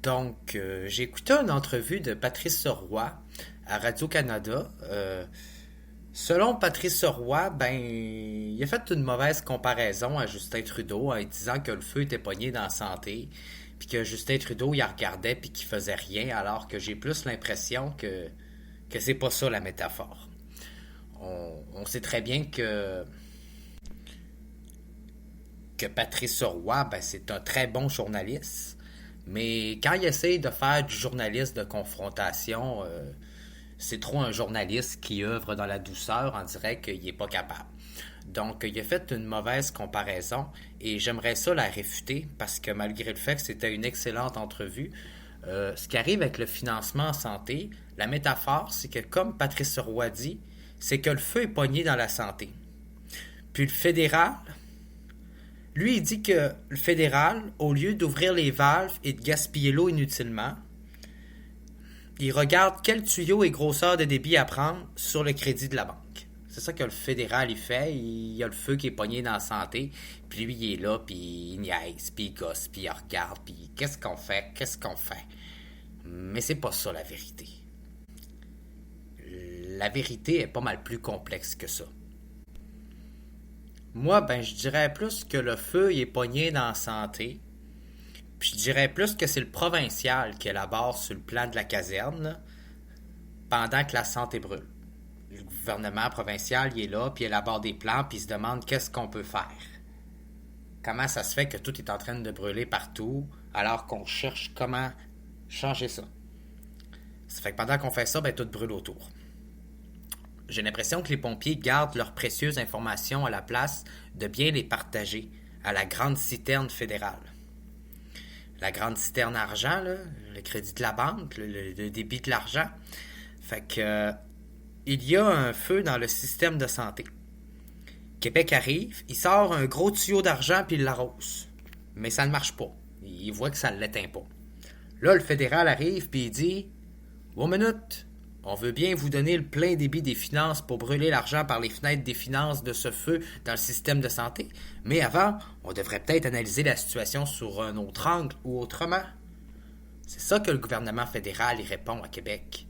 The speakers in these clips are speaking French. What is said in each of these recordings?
J'ai écouté une entrevue de Patrice Roy à Radio-Canada. Selon Patrice Roy, il a fait une mauvaise comparaison à Justin Trudeau en disant que le feu était pogné dans la santé, puis que Justin Trudeau, il regardait puis qu'il faisait rien, alors que j'ai plus l'impression que c'est pas ça la métaphore. On sait très bien que Patrice Roy, c'est un très bon journaliste. Mais quand il essaye de faire du journaliste de confrontation, c'est trop un journaliste qui œuvre dans la douceur, on dirait qu'il n'est pas capable. Donc, il a fait une mauvaise comparaison et j'aimerais ça la réfuter parce que malgré le fait que c'était une excellente entrevue, ce qui arrive avec le financement en santé, la métaphore, c'est que comme Patrice Roy dit, c'est que le feu est pogné dans la santé. Puis le fédéral, lui, il dit que le fédéral, au lieu d'ouvrir les valves et de gaspiller l'eau inutilement, il regarde quel tuyau et grosseur de débit à prendre sur le crédit de la banque. C'est ça que le fédéral, il fait. Il y a le feu qui est pogné dans la santé, puis lui, il est là, puis il niaise, puis il gosse, puis il regarde, puis qu'est-ce qu'on fait, qu'est-ce qu'on fait. Mais c'est pas ça la vérité. La vérité est pas mal plus complexe que ça. Moi, je dirais plus que le feu il est pogné dans la santé. Puis je dirais plus que c'est le provincial qui élabore sur le plan de la caserne là, pendant que la santé brûle. Le gouvernement provincial, il est là, puis il élabore des plans, puis il se demande qu'est-ce qu'on peut faire. Comment ça se fait que tout est en train de brûler partout, alors qu'on cherche comment changer ça. Ça fait que pendant qu'on fait ça, tout brûle autour. J'ai l'impression que les pompiers gardent leurs précieuses informations à la place de bien les partager à la grande citerne fédérale. La grande citerne argent, là, le crédit de la banque, le débit de l'argent. Fait que il y a un feu dans le système de santé. Québec arrive, il sort un gros tuyau d'argent puis il l'arrose. Mais ça ne marche pas. Il voit que ça ne l'éteint pas. Là, le fédéral arrive puis il dit One minute, on veut bien vous donner le plein débit des finances pour brûler l'argent par les fenêtres des finances de ce feu dans le système de santé. Mais avant, on devrait peut-être analyser la situation sur un autre angle ou autrement. C'est ça que le gouvernement fédéral y répond à Québec.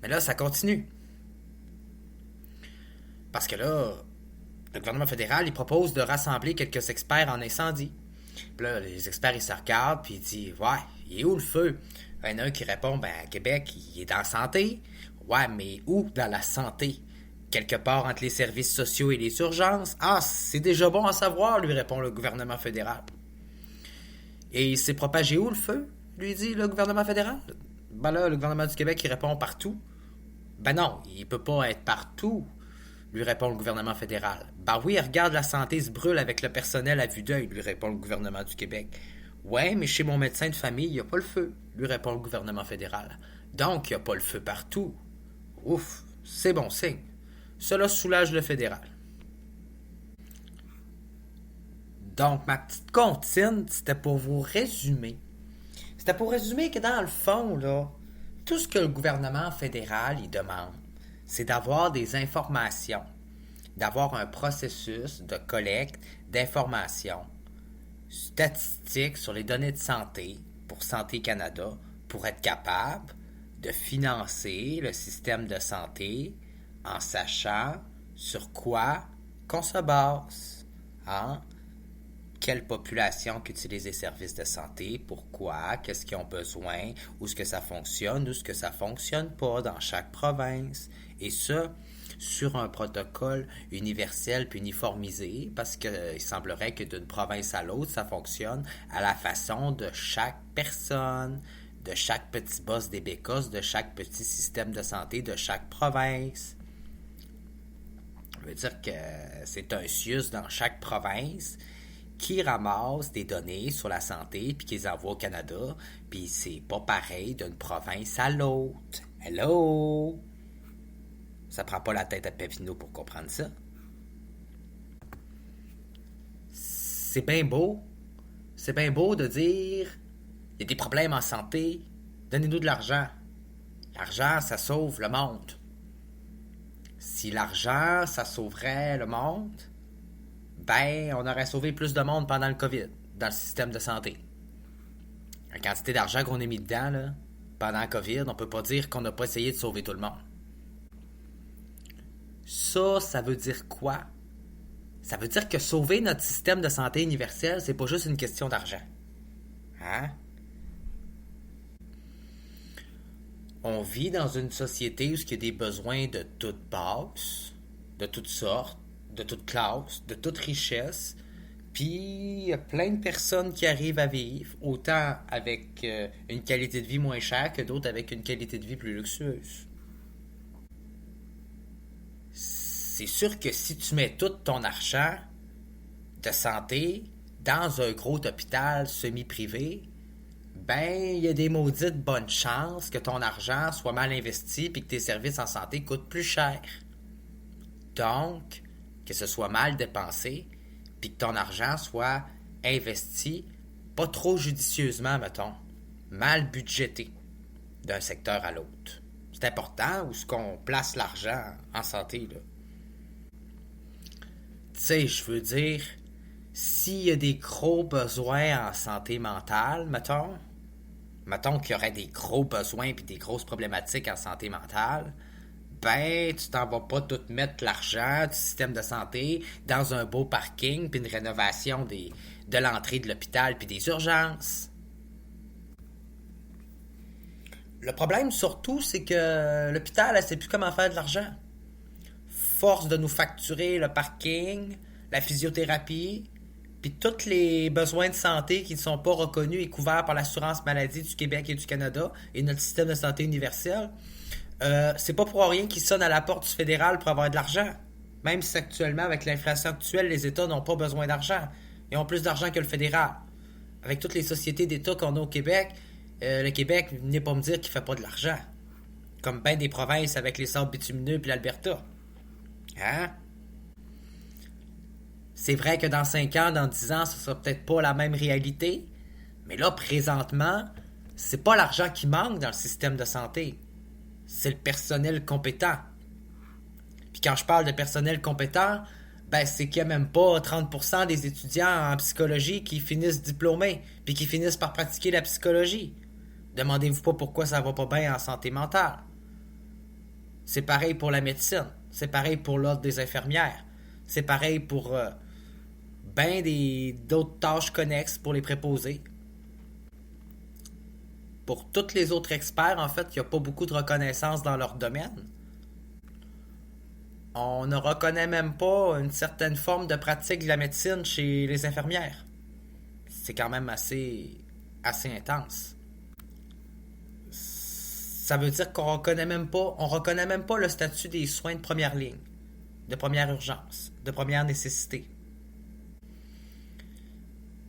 Mais là, ça continue. Parce que là, le gouvernement fédéral, il propose de rassembler quelques experts en incendie. Puis là, les experts, ils se regardent, puis ils disent Ouais, il est où le feu Il y en a un qui répond à Québec, il est dans la santé. Ouais, mais où dans la santé Quelque part entre les services sociaux et les urgences. Ah, c'est déjà bon à savoir, lui répond le gouvernement fédéral. Et il s'est propagé où le feu lui dit le gouvernement fédéral. Là, le gouvernement du Québec, il répond partout. Non, il peut pas être partout, lui répond le gouvernement fédéral. Oui, regarde, la santé se brûle avec le personnel à vue d'œil, lui répond le gouvernement du Québec. Ouais, mais chez mon médecin de famille, il n'y a pas le feu, lui répond le gouvernement fédéral. Donc, il n'y a pas le feu partout. Ouf, c'est bon signe. Cela soulage le fédéral. Donc, ma petite comptine, c'était pour vous résumer. C'était pour résumer que dans le fond, là, tout ce que le gouvernement fédéral il demande, c'est d'avoir des informations, d'avoir un processus de collecte d'informations statistiques sur les données de santé pour Santé Canada pour être capable de financer le système de santé en sachant sur quoi qu'on se base. Hein? Quelle population qui utilise les services de santé, pourquoi, qu'est-ce qu'ils ont besoin, où est-ce que ça fonctionne, où est-ce que ça fonctionne pas dans chaque province. Et ça, sur un protocole universel puis uniformisé, parce qu'il semblerait que d'une province à l'autre, ça fonctionne à la façon de chaque personne, de chaque petit boss des bécosses, de chaque petit système de santé de chaque province. Ça veut dire que c'est un CIUS dans chaque province qui ramasse des données sur la santé puis qui les envoie au Canada, puis c'est pas pareil d'une province à l'autre. Hello! Ça prend pas la tête à Pavino pour comprendre ça. C'est bien beau. C'est bien beau de dire il y a des problèmes en santé, donnez-nous de l'argent. L'argent, ça sauve le monde. Si l'argent, ça sauverait le monde, on aurait sauvé plus de monde pendant le COVID. dans le système de santé. La quantité d'argent qu'on a mis dedans, là, pendant la COVID, on peut pas dire qu'on n'a pas essayé de sauver tout le monde. Ça veut dire quoi? Ça veut dire que sauver notre système de santé universel, c'est pas juste une question d'argent. Hein? On vit dans une société où il y a des besoins de toutes passes, de toutes sortes, de toutes classes, de toute richesse, puis il y a plein de personnes qui arrivent à vivre, autant avec une qualité de vie moins chère que d'autres avec une qualité de vie plus luxueuse. C'est sûr que si tu mets tout ton argent de santé dans un gros hôpital semi-privé, ben, il y a des maudites bonnes chances que ton argent soit mal investi puis que tes services en santé coûtent plus cher. Donc, que ce soit mal dépensé puis que ton argent soit investi pas trop judicieusement, mettons, mal budgété d'un secteur à l'autre. C'est important où est-ce qu'on place l'argent en santé, là. Tu sais, je veux dire, s'il y a des gros besoins en santé mentale, mettons qu'il y aurait des gros besoins puis des grosses problématiques en santé mentale, ben, tu t'en vas pas tout mettre l'argent du système de santé dans un beau parking puis une rénovation de l'entrée de l'hôpital puis des urgences. Le problème surtout, c'est que l'hôpital, elle sait plus comment faire de l'argent. Force de nous facturer le parking, la physiothérapie, puis tous les besoins de santé qui ne sont pas reconnus et couverts par l'assurance maladie du Québec et du Canada et notre système de santé universel, c'est pas pour rien qu'ils sonnent à la porte du fédéral pour avoir de l'argent. Même si actuellement, avec l'inflation actuelle, les États n'ont pas besoin d'argent. Ils ont plus d'argent que le fédéral. Avec toutes les sociétés d'État qu'on a au Québec, le Québec, venez pas me dire qu'il fait pas de l'argent. Comme bien des provinces avec les sables bitumineux puis l'Alberta. Hein? C'est vrai que dans 5 ans, dans 10 ans, ce sera peut-être pas la même réalité. Mais là, présentement, c'est pas l'argent qui manque dans le système de santé. C'est le personnel compétent. Puis quand je parle de personnel compétent, ben c'est qu'il n'y a même pas 30% des étudiants en psychologie qui finissent diplômés, puis qui finissent par pratiquer la psychologie. Demandez-vous pas pourquoi ça va pas bien en santé mentale. C'est pareil pour la médecine. C'est pareil pour l'ordre des infirmières. C'est pareil pour d'autres tâches connexes pour les préposés. Pour tous les autres experts, en fait, il n'y a pas beaucoup de reconnaissance dans leur domaine. On ne reconnaît même pas une certaine forme de pratique de la médecine chez les infirmières. C'est quand même assez intense. Ça veut dire qu'on reconnaît même pas le statut des soins de première ligne, de première urgence, de première nécessité.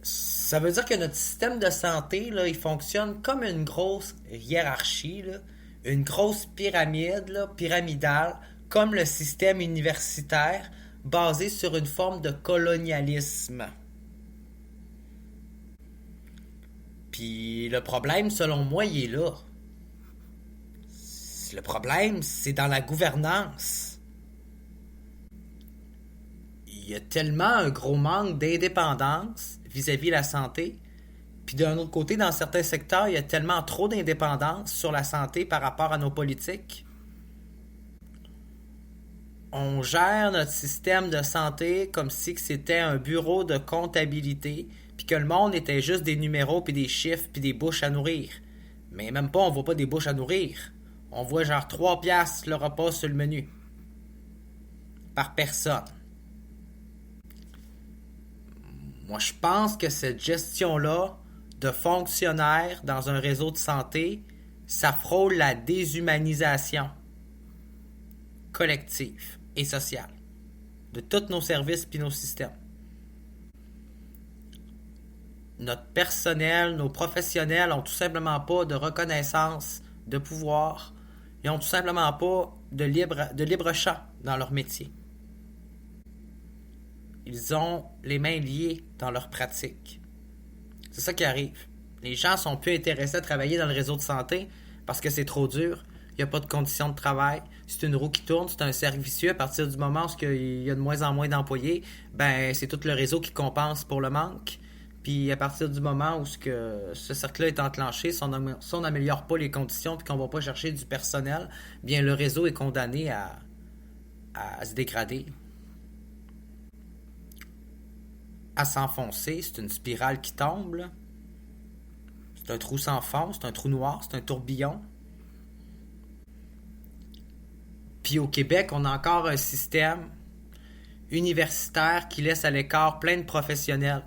Ça veut dire que notre système de santé, là, il fonctionne comme une grosse hiérarchie, là, une grosse pyramide, là, pyramidale, comme le système universitaire, basé sur une forme de colonialisme. Puis le problème, selon moi, il est là. Le problème, c'est dans la gouvernance. Il y a tellement un gros manque d'indépendance vis-à-vis de la santé. Puis d'un autre côté, dans certains secteurs, il y a tellement trop d'indépendance sur la santé par rapport à nos politiques. On gère notre système de santé comme si c'était un bureau de comptabilité, puis que le monde était juste des numéros, puis des chiffres, puis des bouches à nourrir. Mais même pas, on voit pas des bouches à nourrir. On voit genre 3 piastres le repas sur le menu. Par personne. Moi, je pense que cette gestion-là de fonctionnaires dans un réseau de santé, ça frôle la déshumanisation collective et sociale de tous nos services et nos systèmes. Notre personnel, nos professionnels ont tout simplement pas de reconnaissance de pouvoir. Ils n'ont tout simplement pas de libre champ dans leur métier. Ils ont les mains liées dans leur pratique. C'est ça qui arrive. Les gens sont plus intéressés à travailler dans le réseau de santé parce que c'est trop dur. Il n'y a pas de conditions de travail. C'est une roue qui tourne, c'est un cercle vicieux. À partir du moment où il y a de moins en moins d'employés, ben c'est tout le réseau qui compense pour le manque. Puis à partir du moment où ce cercle-là est enclenché, si on n'améliore pas les conditions puis qu'on va pas chercher du personnel, bien le réseau est condamné à se dégrader, à s'enfoncer. C'est une spirale qui tombe, là. C'est un trou sans fond, c'est un trou noir, c'est un tourbillon. Puis au Québec, on a encore un système universitaire qui laisse à l'écart plein de professionnels,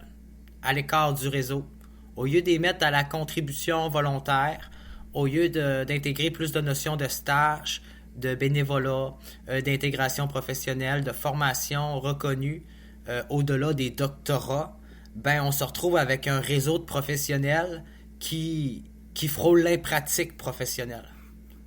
à l'écart du réseau. Au lieu de les mettre à la contribution volontaire, au lieu d'intégrer plus de notions de stage, de bénévolat, d'intégration professionnelle, de formation reconnue, au-delà des doctorats, ben on se retrouve avec un réseau de professionnels qui frôle l'impratique professionnelle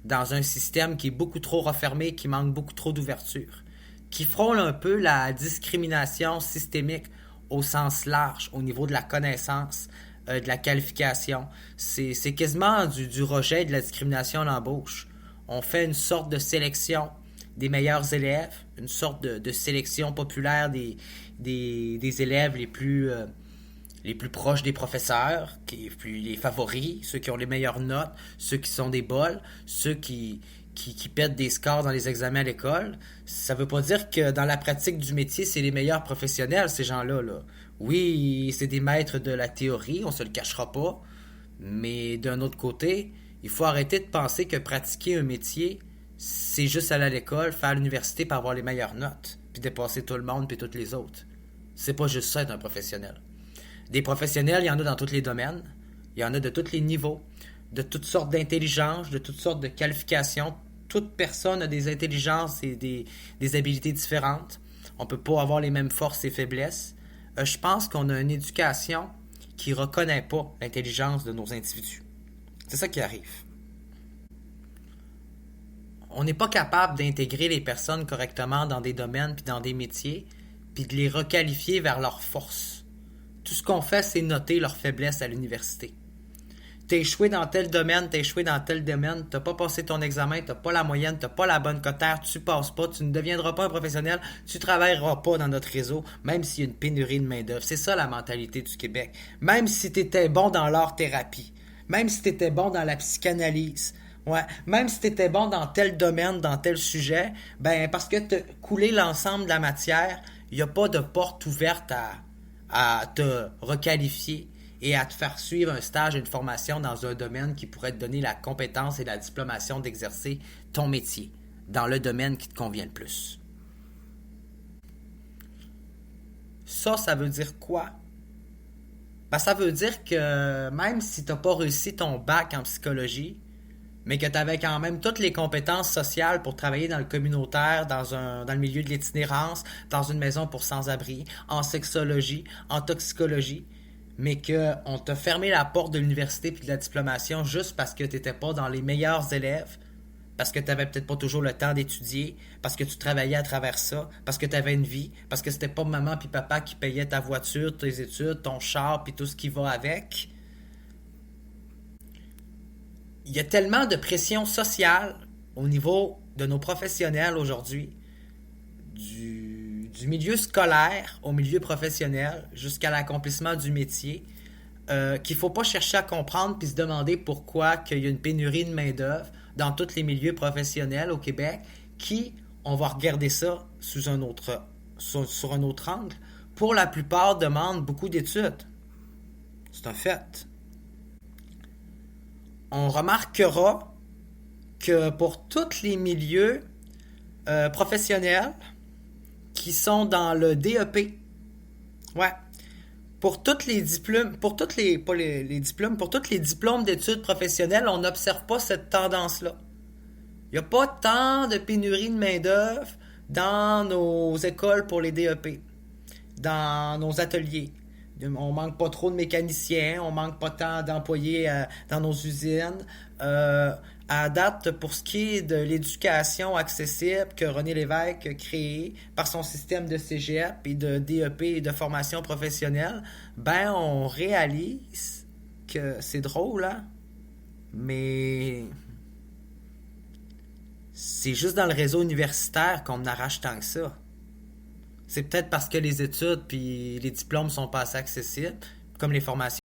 dans un système qui est beaucoup trop refermé, qui manque beaucoup trop d'ouverture, qui frôle un peu la discrimination systémique au sens large, au niveau de la connaissance, de la qualification. C'est quasiment du rejet et de la discrimination à l'embauche. On fait une sorte de sélection des meilleurs élèves, une sorte de sélection populaire des élèves les plus proches des professeurs, puis les favoris, ceux qui ont les meilleures notes, ceux qui sont des bols, ceux qui pètent des scores dans les examens à l'école. Ça veut pas dire que dans la pratique du métier, c'est les meilleurs professionnels, ces gens-là, là. Oui, c'est des maîtres de la théorie, on se le cachera pas, mais d'un autre côté, il faut arrêter de penser que pratiquer un métier, c'est juste aller à l'école, faire l'université pour avoir les meilleures notes, puis dépasser tout le monde puis toutes les autres. C'est pas juste ça être un professionnel. Des professionnels, il y en a dans tous les domaines. Il y en a de tous les niveaux, de toutes sortes d'intelligences, de toutes sortes de qualifications. Toute personne a des intelligences et des habiletés différentes. On ne peut pas avoir les mêmes forces et faiblesses. Je pense qu'on a une éducation qui ne reconnaît pas l'intelligence de nos individus. C'est ça qui arrive. On n'est pas capable d'intégrer les personnes correctement dans des domaines puis dans des métiers, puis de les requalifier vers leurs forces. Tout ce qu'on fait, c'est noter leurs faiblesses à l'université. T'as échoué dans tel domaine, t'as pas passé ton examen, t'as pas la moyenne, t'as pas la bonne cotère, tu passes pas, tu ne deviendras pas un professionnel, tu travailleras pas dans notre réseau, même s'il y a une pénurie de main-d'œuvre. C'est ça la mentalité du Québec. Même si t'étais bon dans l'art-thérapie, même si t'étais bon dans la psychanalyse, ouais, même si t'étais bon dans tel domaine, dans tel sujet, ben parce que t'as coulé l'ensemble de la matière, il n'y a pas de porte ouverte à te requalifier et à te faire suivre un stage et une formation dans un domaine qui pourrait te donner la compétence et la diplomation d'exercer ton métier dans le domaine qui te convient le plus. Ça veut dire quoi? Ben, ça veut dire que même si tu n'as pas réussi ton bac en psychologie, mais que tu avais quand même toutes les compétences sociales pour travailler dans le communautaire, dans le milieu de l'itinérance, dans une maison pour sans-abri, en sexologie, en toxicologie, mais qu'on t'a fermé la porte de l'université puis de la diplomation juste parce que tu n'étais pas dans les meilleurs élèves, parce que tu n'avais peut-être pas toujours le temps d'étudier, parce que tu travaillais à travers ça, parce que tu avais une vie, parce que c'était pas maman puis papa qui payaient ta voiture, tes études, ton char puis tout ce qui va avec. Il y a tellement de pression sociale au niveau de nos professionnels aujourd'hui, du milieu scolaire au milieu professionnel jusqu'à l'accomplissement du métier, qu'il ne faut pas chercher à comprendre puis se demander pourquoi qu'il y a une pénurie de main-d'œuvre dans tous les milieux professionnels au Québec, qui, on va regarder ça sur un autre angle, pour la plupart demandent beaucoup d'études. C'est un fait. On remarquera que pour tous les milieux professionnels qui sont dans le DEP, ouais, pour tous les diplômes, pas les diplômes, pour tous les diplômes d'études professionnelles, on n'observe pas cette tendance-là. Il n'y a pas tant de pénurie de main-d'œuvre dans nos écoles pour les DEP, dans nos ateliers. On manque pas trop de mécaniciens, on manque pas tant d'employés dans nos usines. À date, pour ce qui est de l'éducation accessible que René Lévesque a créé par son système de cégep et de DEP et de formation professionnelle, ben on réalise que c'est drôle, hein? Mais c'est juste dans le réseau universitaire qu'on en arrache tant que ça. C'est peut-être parce que les études puis les diplômes sont pas assez accessibles. comme les formations